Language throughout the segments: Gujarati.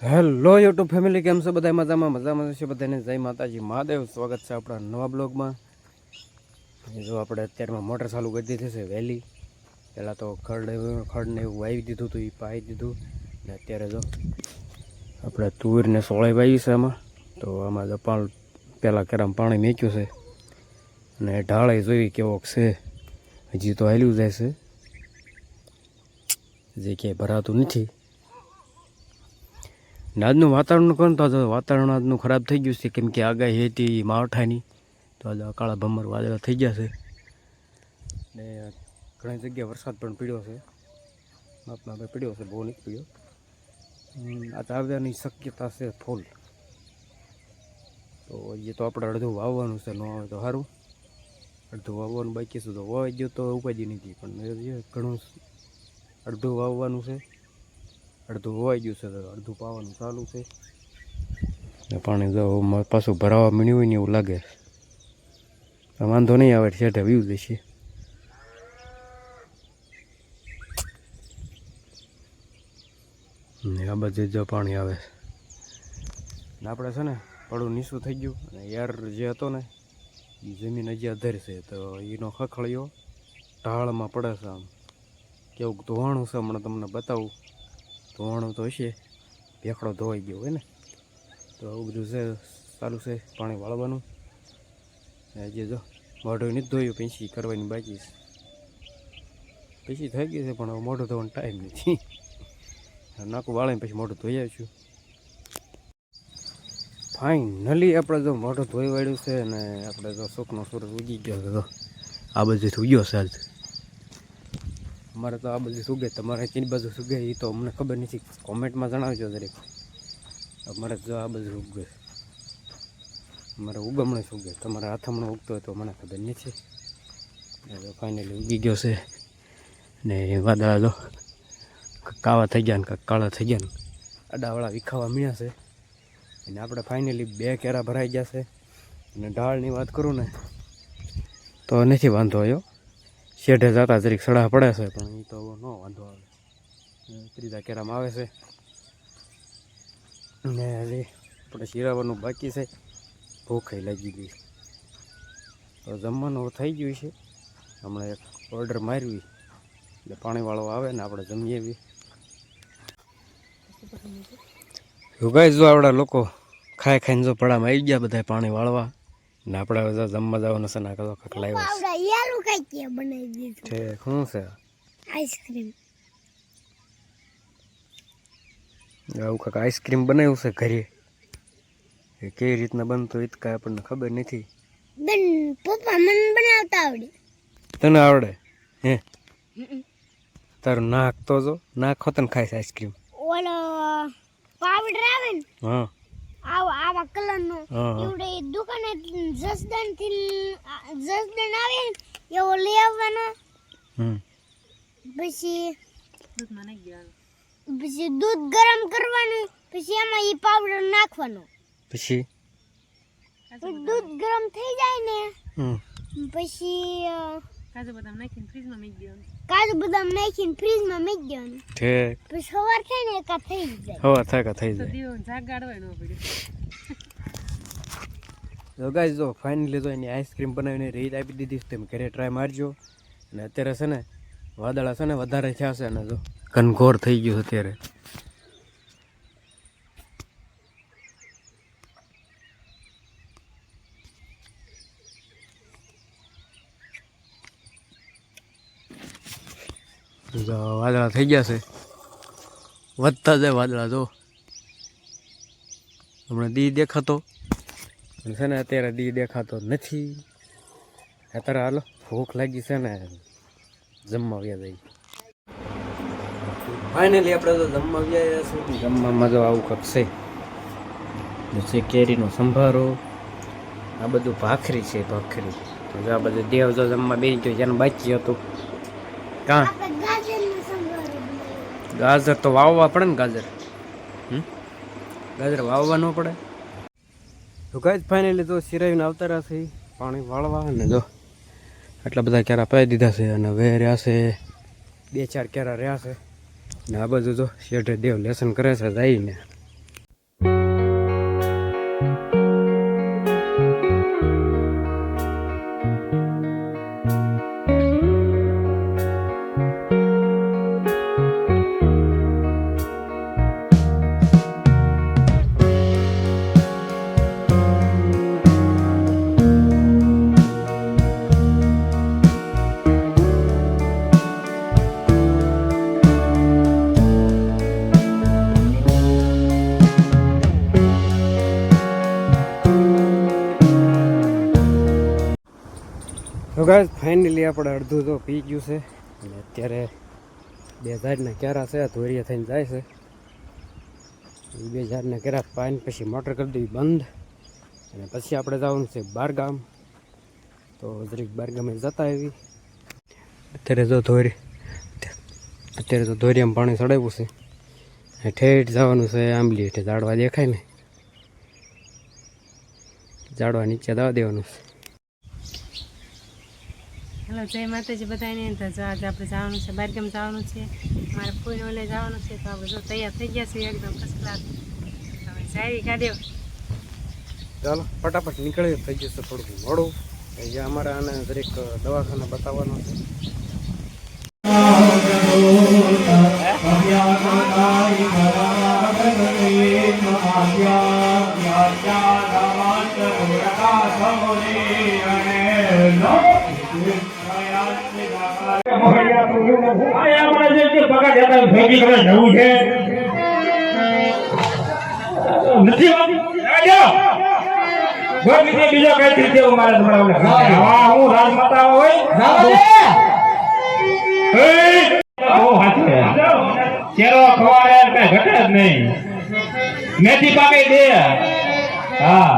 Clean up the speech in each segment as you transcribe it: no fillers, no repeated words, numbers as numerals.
હેલો યુટ્યુબ ફેમિલી, કેમ છો બધા? મજામાં છે બધાને. જય માતાજી મહાદેવ. સ્વાગત છે આપણા નવા બ્લોગમાં. જો આપણે અત્યારમાં મોટર ચાલુ કરી દીધી છે વહેલી. પહેલાં તો ખડને એવું વાવી દીધું હતું, એ પાઈ દીધું. ને અત્યારે જો આપણે તુરને સોળાઈ વાવી છે આમાં. તો આમાં જો પહેલાં કેરામાં પાણી મેચ્યું છે અને ઢાળે જોઈ કેવોક છે. હજી તો હાલ્યું જાય છે, જે ક્યાંય ભરાતું નથી. આજનું વાતાવરણ કોણ તો વાતાવરણ આજનું ખરાબ થઈ ગયું છે, કેમ કે આગાહી હતી માવઠાની. તો આજે કાળા ભમર વાદળા થઈ ગયા છે ને ઘણી જગ્યાએ વરસાદ પણ પડ્યો છે. માપમાં પડ્યો છે, બહુ નથી પડ્યો. આ આવવાની શક્યતા છે ફૂલ. તો હજી તો આપણે અડધું વાવવાનું છે, ન આવે તો સારું. અડધું વાવવાનું બાકી છે, તો વાવાઈ ગયો તો ઉપાધિ નથી, પણ ઘણું અડધું વાવવાનું છે. અડધું હોવાઈ ગયું છે, તો અડધું પાવાનું ચાલુ છે. ને પાણી જો પાછું ભરાવા મળ્યું હોય ને એવું લાગે. વાંધો નહીં આવે, છેઠે વ્યૂ જશે. ને આ બાજુ જો પાણી આવે ને આપણે છે ને પડું નીચું થઈ ગયું. અને યાર જે હતો ને એ જમીન હજી અધર છે, તો એનો ખખડ્યો ઢાળમાં પડે છે. આમ કેવું ધોવાણું છે, હમણાં તમને બતાવું. ધોવાણું તો હશે, ભેખડો ધોવાઈ ગયો હોય ને. તો આવું બધું છે, ચાલુ છે પાણી વાળવાનું. હજી જો મોઢું નથી ધોયું, પછી કરવાની બાકી છે. પછી થઈ ગઈ છે, પણ હવે મોઢું ધોવાનો ટાઈમ નથી. નાકું વાળીને પછી મોઢું ધોઈ આવીશું. ફાઇનલી આપણે જો મોઢું ધોઈ વાળ્યું છે ને આપણે જો સુખનો સૂરજ ઉગી ગયો છે. તો આ બાજુ ઉગ્યો છે આજ. અમારે તો આ બાજુ સુગે, તમારે કઈ બાજુ સુગે એ તો અમને ખબર નથી. કોમેન્ટમાં જણાવજો દરેક. અમારે જો આ બાજુ ઉગે, અમારે ઉગમણે સુગે. તમારે હાથમણો ઉગતો હોય તો મને ખબર નથી. ફાઇનલી ઉગી ગયો છે ને વાદળા જો કાવા થઈ ગયા ને કાંઈક કાળા થઈ ગયા ને આડાવાળા વિખાવા મળ્યા છે. અને આપણે ફાઇનલી 2 કેરા ભરાઈ ગયા છે. અને ઢાળની વાત કરું ને તો નથી વાંધો આવ્યો. શેઢે જતા જરીક સડા પડે છે, પણ એ તો ન વાંધો આવે. 3 કેરામાં આવે છે. ને હજી આપણે શિરાવાનું બાકી છે. ભૂખ લાગી ગઈ, તો જમવાનું થઈ ગયું છે. હમણાં એક ઓર્ડર મારવી એટલે પાણીવાળો આવે ને આપણે જમીએ બી. ગાઈસ જો આવડા લોકો ખાઈ ખાઈને જો પડામાં આવી ગયા બધા પાણી વાળવા. ને આપણે હવે જમવા જવાનું છે. ના કલો કક લાવ્યો છે. શું છે? આઈસ્ક્રીમ. આવું કાંક આઈસ્ક્રીમ બનાવ્યું છે ઘરે. એ કેવી રીતના બનતું એ કાંઈ આપણને ખબર નથી. પપ્પા મને બનાવતા આવડે. તને આવડે? હે તારું નાક તો જો નાક હોતન ખાઈશ આઈસ્ક્રીમ. ઓલો પાવડર આવે ને, હા, આવા કલરનો, એવડે દુકાને જસદન આવે એવો લઈ આવવાનો. પછી દૂધ ગરમ કરવાનું, પછી એમાં એ પાવડર નાખવાનો. પછી દૂધ ગરમ થઈ જાય ને પછી કાજુ બદામ નાખીને ફ્રીજમાં મૂકી દેવાનું. ઠીક. પછી સવાર થાય ને એકા થઈ જાય. સવાર થાય કા થઈ જાય. તો ગાઈસ જો ફાઇનલી તો એની આઈસ્ક્રીમ બનાવીને રીત આપી દીધી છે. તમે ઘરે ટ્રાય મારજો. અને અત્યારે છે ને વાદળા છે ને વધારે થયા છે. અને જો ઘનઘોર થઈ ગયું અત્યારે. વાદળા થઈ ગયા છે, વધતા જાય વાદળા. જો હમણાં દી દેખાતો છે ને, અત્યારે દી દેખાતો નથી. અત્યારે હાલો ભૂખ લાગી છે ને, જમવા વ્યા જાય. ફાઇનલી આપણે તો જમવા વ્યા છીએ. જમવામાં જો આવું કંઈક છે. કેરીનો સંભારો, આ બધું ભાખરી છે. ભાખરી તો આ બધું દેવ જો જમવા બેસી ગયો. જેને બાકી હતું કાં ગાજર તો વાવવા પડે ને. ગાજર વાવવા ન પડે. તો કઈ જ ફાઇનલી તો સિરાવીને આવતા રહ્યા છે પાણી વાળવા. અને જો આટલા બધા કેરા પાઈ દીધા છે. અને હવે રહ્યા છે 2-4 કેરા રહ્યા છે. ને આ બાજુ જો શેઠે દેવ લેસન કરે છે જઈને. તો ગાઈસ ફાઇનલી આપણે અડધું તો પી ગયું છે અને અત્યારે 2 ઝાડના કેરા છે ધોરિયા થઈને જાય છે. એ 2 ઝાડના કેરા પાઈને પછી મોટર કરી દેવી બંધ અને પછી આપણે જવાનું છે બારગામ. તો જરીક બારગામે જતા આવી. અત્યારે તો ધોરિયામાં પાણી ચડાવ્યું છે. ઠેઠ જવાનું છે આંબલી હેઠે ઝાડવા દેખાય ને ઝાડવા નીચે દવા દેવાનું છે. હેલો જય માતાજી બધાને. તો જો આજે આપણે જવાનું છે બારગામ જવાનું છે. મારે ફૂઈને ઓલે જવાનું છે. તો આપણે જો તૈયાર થઈ ગયા છે એકદમ ફર્સ્ટ ક્લાસ. હવે જાવી ગાડીઓ ચાલો ફટાફટ નીકળે થઈ જશે થોડુંક મોડું. અહીંયા અમારે આને દરેક દવાખાના બતાવવાનો છે. બીજો કઈ રીતે મારે હું રાજમાતા હોય ચેરો ખવાડે કઈ ઘટે જ નહીં. મેથી પાકી દે. હા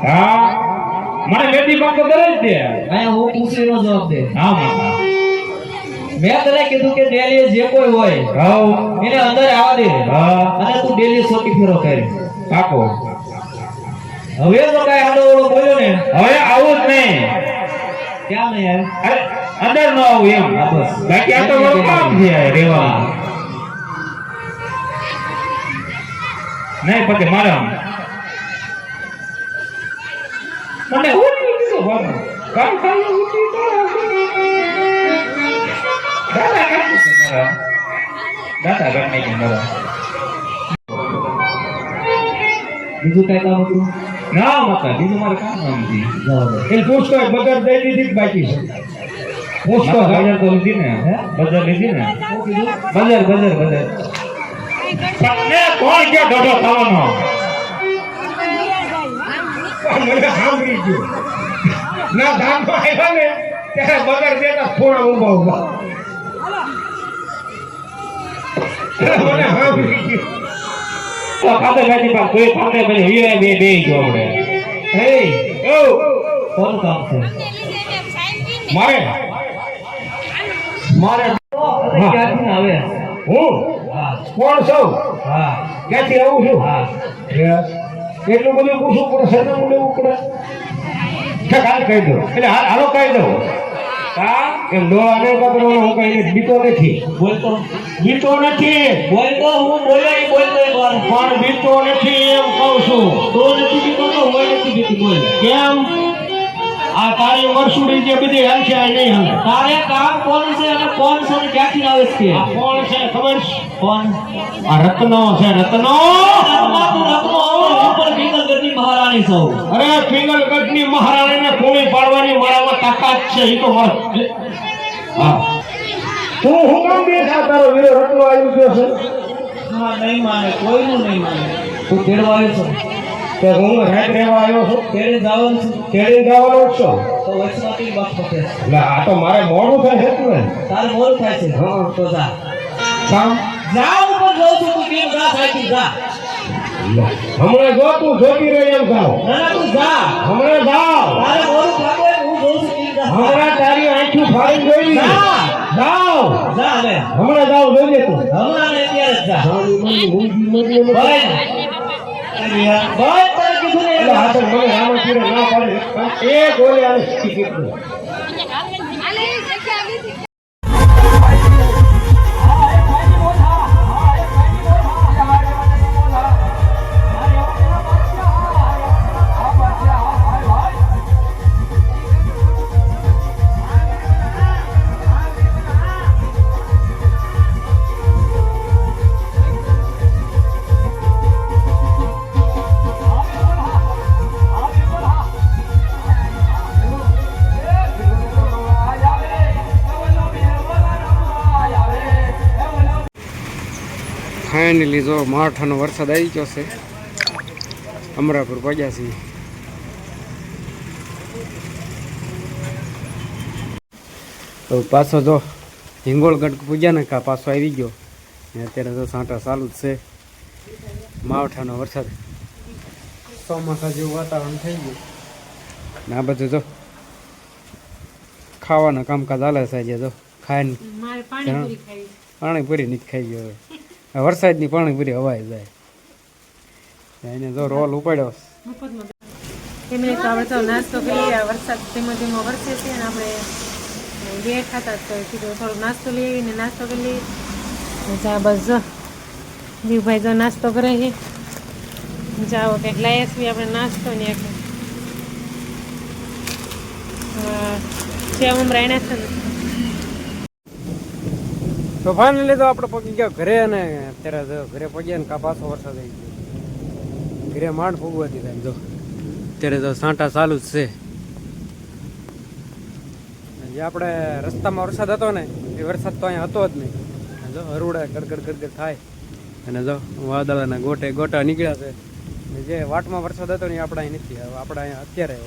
હા મને મેથી પાક તો કરે જ દે. હું પૂછી નો જવાબ દે. હા માતા મેં તને કીધું કે ડેલી જે કોઈ હોય એને અંદર આવવા દે અને તું ડેલી સોટી ફેરો કર. પાકો હવે તો કઈ આડો ઓળો બોલ્યો ને હવે આવું જ નહીં. ક્યાં નહીં આવે? અરે અંદર ન આવું એમ. બાકી આ તો મારું કામ છે રેવા. નહીં પછી મારા મને ઉઠી કીધું બાબા કામ ખાલી ઉઠી તો દાદા કામ છે મારા દાદા ઘર નહીં મારા. બીજું કઈ કામ હતું? ના માતા બીજું મારે કામ નથી. બરાબર. એ પૂછતો બગર દઈ દીધી કે બાકી છે? પૂછતો બજાર તો લીધી ને. બજાર લીધી ને. બજાર બજાર બજાર તમને કોણ કે દોડો થવાનો? મને સાંભળી ગયું ના ધામ તો આવ્યા ને ત્યારે બગર દેતા થોડા ઊભા ઊભા મને સાંભળી ગયું. તો ખાતે બેઠી પણ કોઈ ખાતે પછી હીરા બે ગયો આપણે. હે ઓ કોનું કામ છે? મારે મારે ક્યાંથી આવે? હું હા કોણ છું? હા ક્યાંથી આવું છું? હા એટલું બધું પૂછવું પડે સરનામું લેવું પડે. હાલ કહી દો એટલે હાલો કહી દો. હા એમ ડોળા ને પકડવાનો હું કઈ બીતો નથી. બોલતો બીતો નથી બોલતો હું બોલ્યો એ બોલતો એક વાર પણ બીતો નથી એમ કહું છું. તો નથી બીતો તો હોય નથી બીતી બોલ. કેમ આ તારી વરસુડી જે બધી હાલ છે આ નહીં હાલ. તારે કામ કોણ છે અને કોણ છે અને ક્યાંથી આવે છે? આ કોણ છે ખબર છે? કોણ? આ રત્નો છે રત્નો. મહારાણી સૌ અરે પિંગલગઢ ની મહારાણીને પૂરી પાડવાની મારામાં તાકાત છે. એ તો હા તું હું કામ બેઠા તારો વીરો રત્નો આવી ગયો છે? નહીં માને કોઈનું નહીં માને. તું તેડવા આવ્યો છો? તો હું રાત રહેવા આવ્યો છું. તેડે જવાનું છે તેડી જવાનો જ છો. તો વચમાંથી બાપ પકડે. એટલે આ તો મારે મોડું થાય છે ને. તારે મોડું થાય છે. હા. તો જા કામ જા ઉપર જોઉં છું તું કેમ જા સાચી જા. હમણાં જો તું જોતી રહી એમ જાઓ. ના ના તું જા. હમણાં જાઓ. તારે મોડું થતું હોય હું જોઉં છું કેમ જા. હમણાં તારી આંખી ફાડી જોઈ. જા જાઓ જા હવે હમણાં જાઓ જોજે તું. હમણાં ને અત્યારે જ જા. એટલે ભાઈ ભાઈ તારે કીધું ને આ તો મને રામાપીરે ના પાડે પણ એ ગોલે આવે કીધું. ફાઇનલી જો માઠાનો વરસાદ આવી ગયો છે. અમરાપુર પગ્યા છીએ. તો પાછો જો હિંગોળગઢ પૂજ્યા ને કા પાછો આવી ગયો ને અત્યારે તો સાંટા ચાલુ જ છે. માવઠાનો વરસાદ, ચોમાસા જેવું વાતાવરણ થઈ ગયું ને આ બધું જો ખાવાના કામકાજ હાલે છે. જે જો ખાઈને મારે પાણીપુરી ખાવી પાણીપુરી નથી ખાઈ ગયો હવે વરસાદની પાણીપુરી હવાઈ જાય. એને જો રોલ ઉપાડ્યો. મફતમાં એમને તો આપણે તો નાસ્તો કરીએ. વરસાદ ધીમો ધીમો વરસે છે અને આપણે બે ખાતા તો કીધું થોડોક નાસ્તો લઈ આવીને નાસ્તો કરી લઈએ. જા બસ જો જીવભાઈ જો નાસ્તો કરે છે. જાઓ કંઈક લાયા છીએ આપણે નાસ્તો ને એક સેવ ઉમરા એના છે ને. તો ફાઇનલી તો આપણે પગી ગયા ઘરે અને અત્યારે જો ઘરે પગ્યા ને કા પાછો વરસાદ આવી ગયો. ઘરે માંડ ફૂગવા દીધા જો અત્યારે તો સાંટા ચાલુ જ છે. જે આપણે રસ્તામાં વરસાદ હતો ને એ વરસાદ તો અહીંયા હતો જ નહીં. જો હરુડા ગડગડ ગડગડ થાય અને જો વાદળાના ગોટે ગોટા નીકળ્યા છે. ને જે વાટમાં વરસાદ હતો ને એ આપણે અહીં નથી. હવે આપણે અહીંયા અત્યારે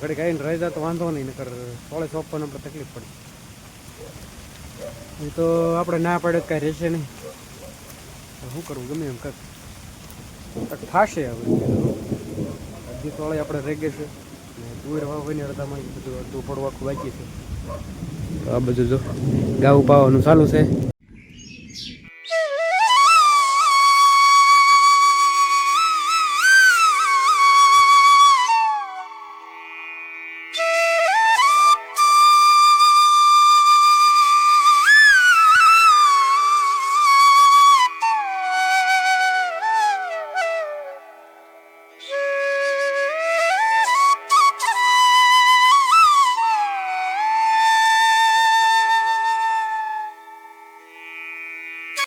ઘડીક આવીને રહી જાય તો વાંધો નહીં, નકર સોળે સોંપવાનું આપણે તકલીફ પડી. એ તો આપણે ના પડે કાંઈ રહેશે નહીં. શું કરવું, ગમે એમ કંઈક થશે. હવે અડધી તોળે આપણે રહી ગઈ છે ને તુવેર વાવવાની અડધામાં બધું અડધું પડવું આખું બાકી છે. તો આ બધું જો ગાવું પાવાનું ચાલુ છે.